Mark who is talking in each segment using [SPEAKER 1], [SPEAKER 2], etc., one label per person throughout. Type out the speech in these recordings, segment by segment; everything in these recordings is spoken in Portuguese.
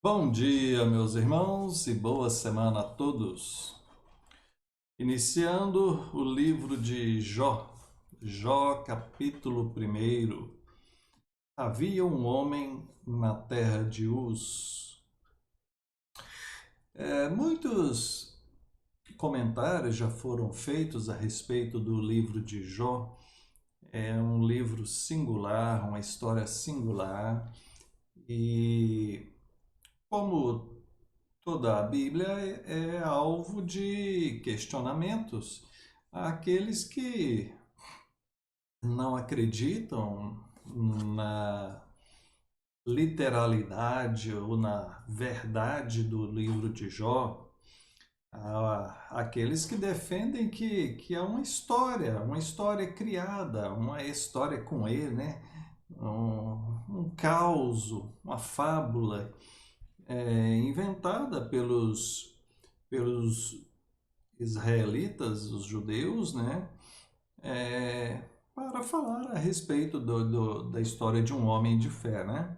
[SPEAKER 1] Bom dia, meus irmãos, e boa semana a todos. Iniciando o livro de Jó, Jó, capítulo 1. Havia um homem na terra de Uz. Muitos comentários já foram feitos a respeito do livro de Jó. É um livro singular, uma história singular, e como toda a Bíblia é alvo de questionamentos àqueles que não acreditam na literalidade ou na verdade do livro de Jó, aqueles que defendem que é uma história criada, uma história com ele, né? Um caos, uma fábula inventada pelos israelitas, os judeus, né? Para falar a respeito da história de um homem de fé, né?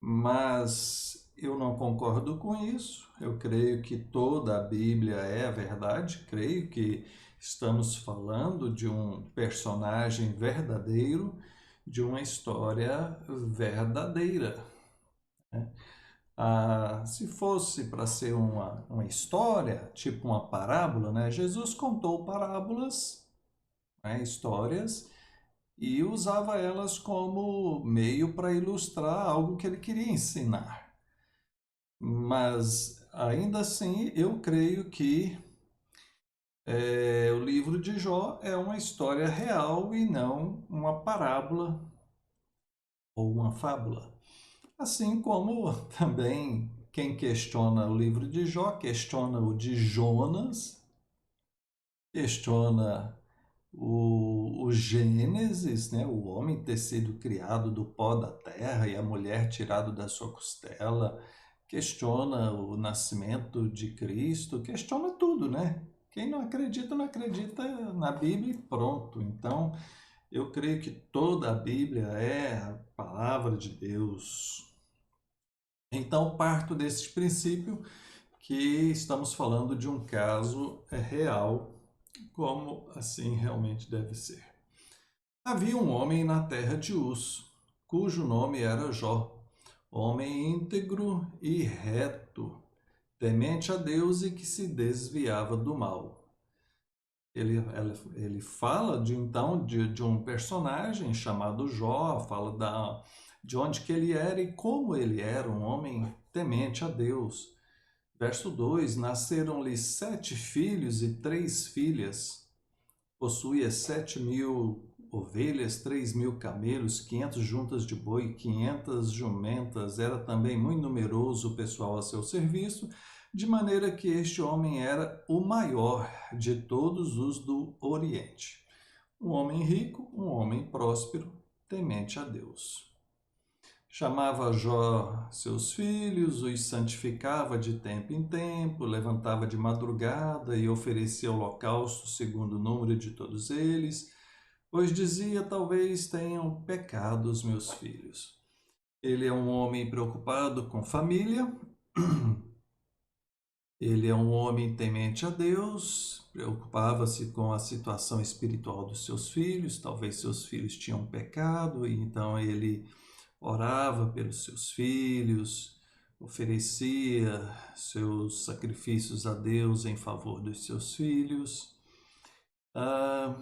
[SPEAKER 1] Mas eu não concordo com isso. Eu creio que toda a Bíblia é a verdade. Creio que estamos falando de um personagem verdadeiro, de uma história verdadeira, né? Se fosse para ser uma história, tipo uma parábola, né? Jesus contou parábolas, né? Histórias, e usava elas como meio para ilustrar algo que ele queria ensinar. Mas, ainda assim, eu creio que o livro de Jó é uma história real e não uma parábola ou uma fábula. Assim como também quem questiona o livro de Jó, questiona o de Jonas, questiona o Gênesis, né? O homem ter sido criado do pó da terra e a mulher tirado da sua costela, questiona o nascimento de Cristo, questiona tudo, né? Quem não acredita, não acredita na Bíblia e pronto. Então, eu creio que toda a Bíblia é a palavra de Deus. Então, parto desse princípio que estamos falando de um caso real, como assim realmente deve ser. Havia um homem na terra de Uz, cujo nome era Jó, homem íntegro e reto, temente a Deus e que se desviava do mal. Ele fala de um personagem chamado Jó, fala de onde que ele era e como ele era, um homem temente a Deus. Verso 2: Nasceram-lhe 7 filhos e 3 filhas. Possuía 7.000 ovelhas, 3.000 camelos, 500 juntas de boi, 500 jumentas. Era também muito numeroso o pessoal a seu serviço, de maneira que este homem era o maior de todos os do Oriente. Um homem rico, um homem próspero, temente a Deus. Chamava Jó seus filhos, os santificava de tempo em tempo, levantava de madrugada e oferecia holocausto segundo o número de todos eles, pois dizia: talvez tenham pecado os meus filhos. Ele é um homem preocupado com família, ele é um homem temente a Deus, preocupava-se com a situação espiritual dos seus filhos, talvez seus filhos tinham pecado, e então ele orava pelos seus filhos, oferecia seus sacrifícios a Deus em favor dos seus filhos. Ah,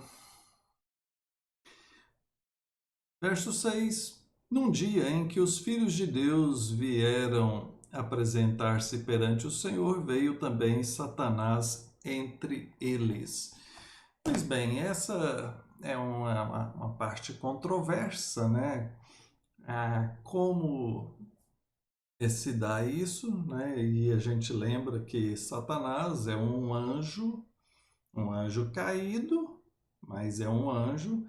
[SPEAKER 1] Verso 6: Num dia em que os filhos de Deus vieram apresentar-se perante o Senhor, veio também Satanás entre eles. Pois bem, essa é uma parte controversa, né? Como se dá isso, né? E a gente lembra que Satanás é um anjo caído, mas é um anjo,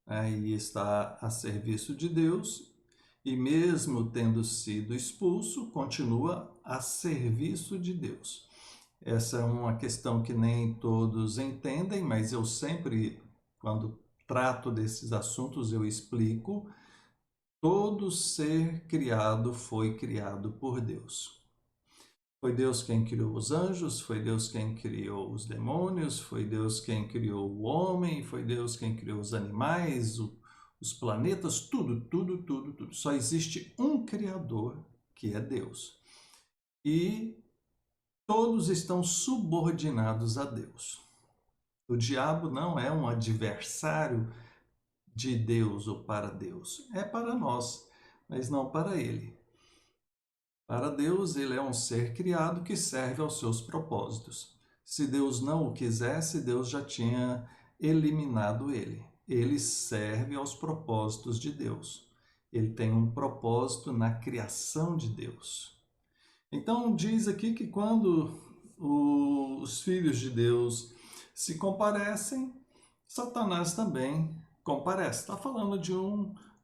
[SPEAKER 1] né? E está a serviço de Deus, e mesmo tendo sido expulso, continua a serviço de Deus. Essa é uma questão que nem todos entendem, mas eu sempre, quando trato desses assuntos, eu explico Todo ser criado foi criado por Deus. Foi Deus quem criou os anjos, foi Deus quem criou os demônios, foi Deus quem criou o homem, foi Deus quem criou os animais, os planetas, tudo, tudo, tudo, tudo. Só existe um Criador, que é Deus. E todos estão subordinados a Deus. O diabo não é um adversário de Deus ou para Deus. É para nós, mas não para ele. Para Deus, ele é um ser criado que serve aos seus propósitos. Se Deus não o quisesse, Deus já tinha eliminado ele. Ele serve aos propósitos de Deus. Ele tem um propósito na criação de Deus. Então, diz aqui que quando os filhos de Deus se comparecem, Satanás também comparece. Está falando de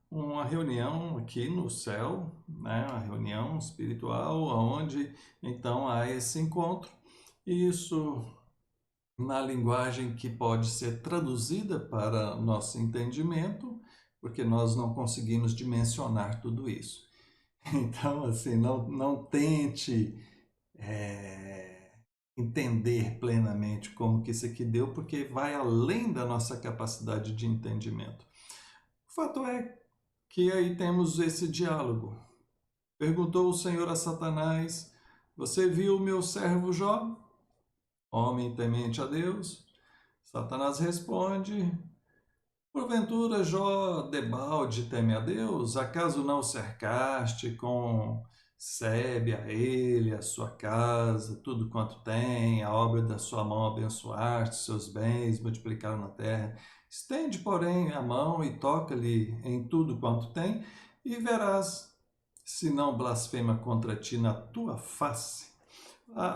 [SPEAKER 1] uma reunião aqui no céu, né? Uma reunião espiritual, onde então há esse encontro. E isso, na linguagem que pode ser traduzida para nosso entendimento, porque nós não conseguimos dimensionar tudo isso. Então, assim, não tente entender plenamente como que isso aqui deu, porque vai além da nossa capacidade de entendimento. O fato é que aí temos esse diálogo. Perguntou o Senhor a Satanás: você viu o meu servo Jó, homem temente a Deus? Satanás responde: porventura Jó debalde teme a Deus? Acaso não o cercaste com sebe a ele, a sua casa, tudo quanto tem, a obra da sua mão abençoaste, seus bens multiplicaram na terra. Estende, porém, a mão e toca-lhe em tudo quanto tem, e verás se não blasfema contra ti na tua face.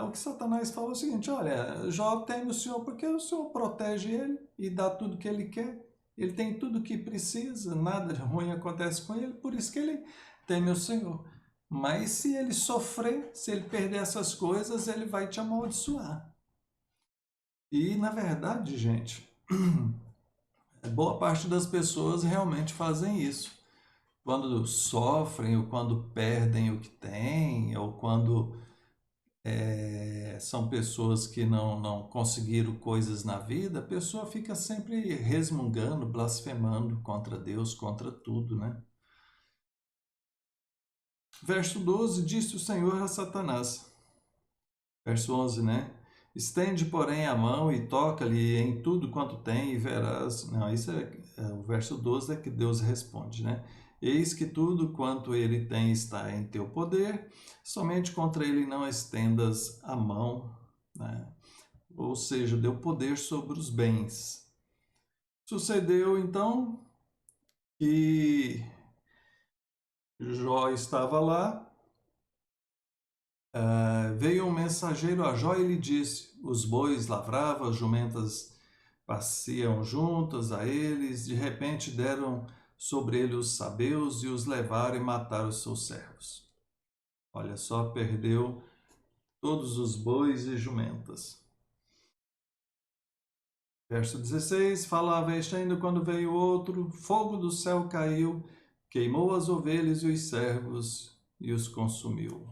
[SPEAKER 1] O que Satanás fala é o seguinte: olha, Jó teme o Senhor porque o Senhor protege ele e dá tudo que ele quer. Ele tem tudo o que precisa, nada de ruim acontece com ele, por isso que ele teme o Senhor. Mas se ele sofrer, se ele perder essas coisas, ele vai te amaldiçoar. E, na verdade, gente, boa parte das pessoas realmente fazem isso. Quando sofrem, ou quando perdem o que têm, ou quando são pessoas que não conseguiram coisas na vida, a pessoa fica sempre resmungando, blasfemando contra Deus, contra tudo, né? Verso 12, disse o Senhor a Satanás. Verso 11, né? Estende, porém, a mão e toca-lhe em tudo quanto tem e verás... Não, isso o verso 12 é que Deus responde, né? Eis que tudo quanto ele tem está em teu poder, somente contra ele não estendas a mão, né? Ou seja, deu poder sobre os bens. Sucedeu, então, que Jó estava lá, veio um mensageiro a Jó e lhe disse: os bois lavravam, as jumentas passeam juntas a eles, de repente deram sobre ele os sabeus e os levaram e mataram os seus servos. Olha só, perdeu todos os bois e jumentas. Verso 16, falava este ainda quando veio outro, fogo do céu caiu, queimou as ovelhas e os servos e os consumiu.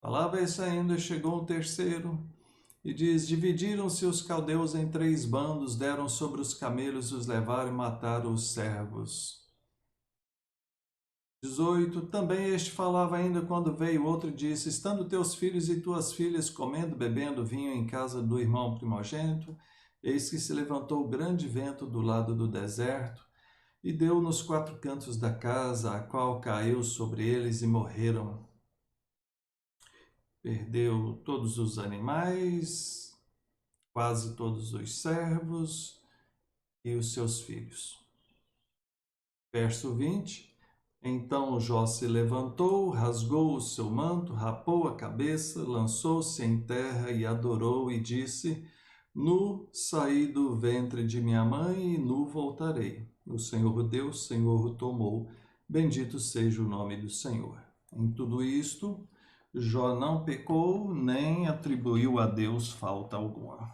[SPEAKER 1] Falava este ainda, chegou um terceiro, e diz: dividiram-se os caldeus em 3 bandos, deram sobre os camelos, os levaram e mataram os servos. 18, também este falava ainda quando veio outro e disse: estando teus filhos e tuas filhas comendo, bebendo vinho em casa do irmão primogênito, eis que se levantou grande vento do lado do deserto, e deu nos 4 cantos da casa, a qual caiu sobre eles e morreram. Perdeu todos os animais, quase todos os servos e os seus filhos. Verso 20. Então Jó se levantou, rasgou o seu manto, rapou a cabeça, lançou-se em terra e adorou e disse: nu saí do ventre de minha mãe e nu voltarei. O Senhor deu, o Senhor tomou. Bendito seja o nome do Senhor. Em tudo isto, Jó não pecou, nem atribuiu a Deus falta alguma.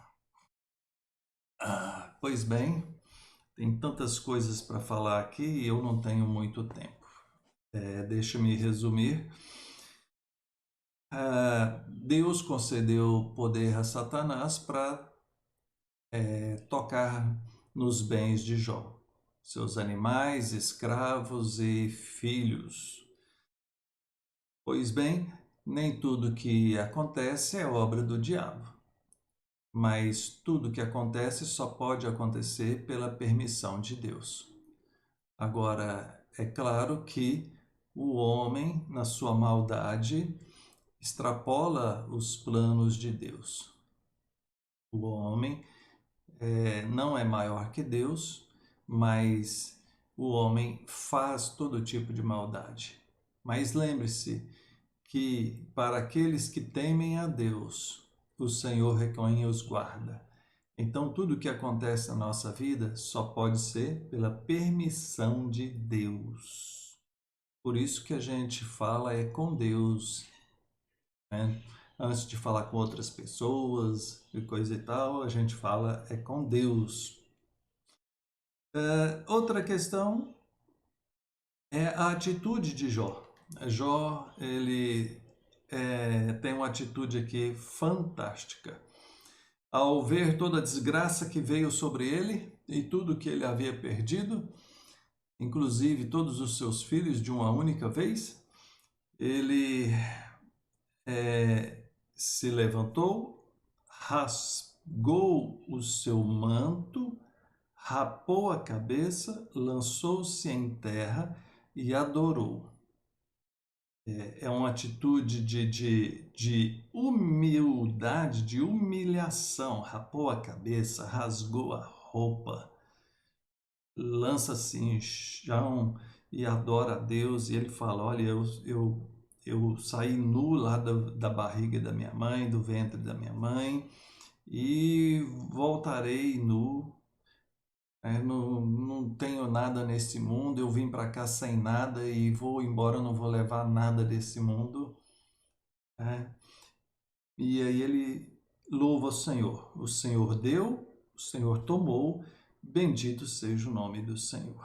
[SPEAKER 1] Pois bem, tem tantas coisas para falar aqui e eu não tenho muito tempo. Deixa-me resumir. Deus concedeu poder a Satanás para tocar nos bens de Jó, seus animais, escravos e filhos. Pois bem, nem tudo que acontece é obra do diabo, mas tudo que acontece só pode acontecer pela permissão de Deus. Agora, é claro que o homem, na sua maldade, extrapola os planos de Deus. O homem não é maior que Deus, mas o homem faz todo tipo de maldade. Mas lembre-se que para aqueles que temem a Deus, o Senhor reconhece e os guarda. Então, tudo que acontece na nossa vida só pode ser pela permissão de Deus. Por isso que a gente fala é com Deus, né? Antes de falar com outras pessoas e coisa e tal, a gente fala é com Deus. Outra questão é a atitude de Jó. Jó, ele tem uma atitude aqui fantástica. Ao ver toda a desgraça que veio sobre ele e tudo que ele havia perdido, inclusive todos os seus filhos de uma única vez, ele se levantou, rasgou o seu manto, rapou a cabeça, lançou-se em terra e adorou. É uma atitude de humildade, de humilhação. Rapou a cabeça, rasgou a roupa, lança-se em chão e adora a Deus. E ele fala, olha, eu saí nu lá da barriga da minha mãe, do ventre da minha mãe, e voltarei nu. Não tenho nada nesse mundo, eu vim para cá sem nada e vou embora, não vou levar nada desse mundo. E aí ele louva o Senhor deu, o Senhor tomou, bendito seja o nome do Senhor.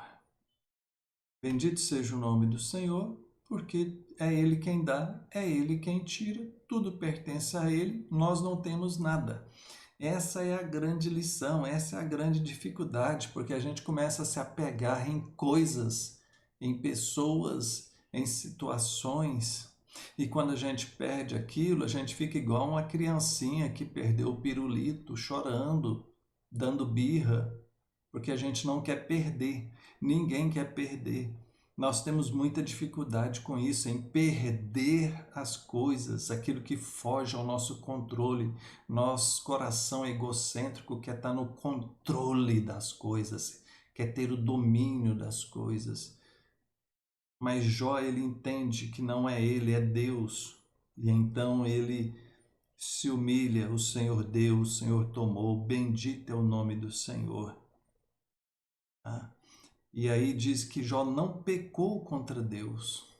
[SPEAKER 1] Bendito seja o nome do Senhor, porque é Ele quem dá, é Ele quem tira, tudo pertence a Ele, nós não temos nada. Essa é a grande lição, essa é a grande dificuldade, porque a gente começa a se apegar em coisas, em pessoas, em situações, e quando a gente perde aquilo, a gente fica igual uma criancinha que perdeu o pirulito, chorando, dando birra, porque a gente não quer perder, ninguém quer perder. Nós temos muita dificuldade com isso, em perder as coisas, aquilo que foge ao nosso controle. Nosso coração egocêntrico quer estar no controle das coisas, quer ter o domínio das coisas. Mas Jó, ele entende que não é ele, é Deus. E então ele se humilha, o Senhor deu, o Senhor tomou, bendito é o nome do Senhor. E aí diz que Jó não pecou contra Deus.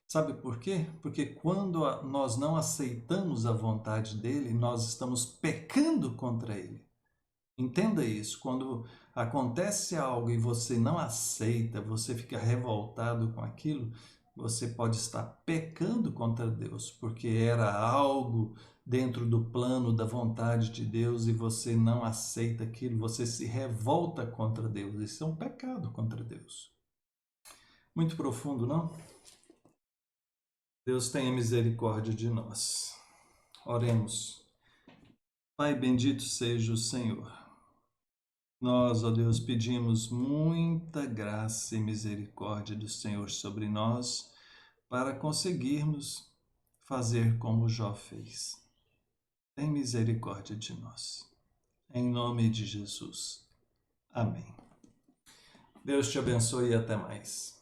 [SPEAKER 1] Sabe por quê? Porque quando nós não aceitamos a vontade dele, nós estamos pecando contra ele. Entenda isso. Quando acontece algo e você não aceita, você fica revoltado com aquilo, você pode estar pecando contra Deus, porque era algo dentro do plano da vontade de Deus e você não aceita aquilo, você se revolta contra Deus. Isso é um pecado contra Deus. Muito profundo, não? Deus tenha misericórdia de nós. Oremos. Pai, bendito seja o Senhor. Nós, ó Deus, pedimos muita graça e misericórdia do Senhor sobre nós para conseguirmos fazer como Jó fez. Tem misericórdia de nós. Em nome de Jesus. Amém. Deus te abençoe e até mais.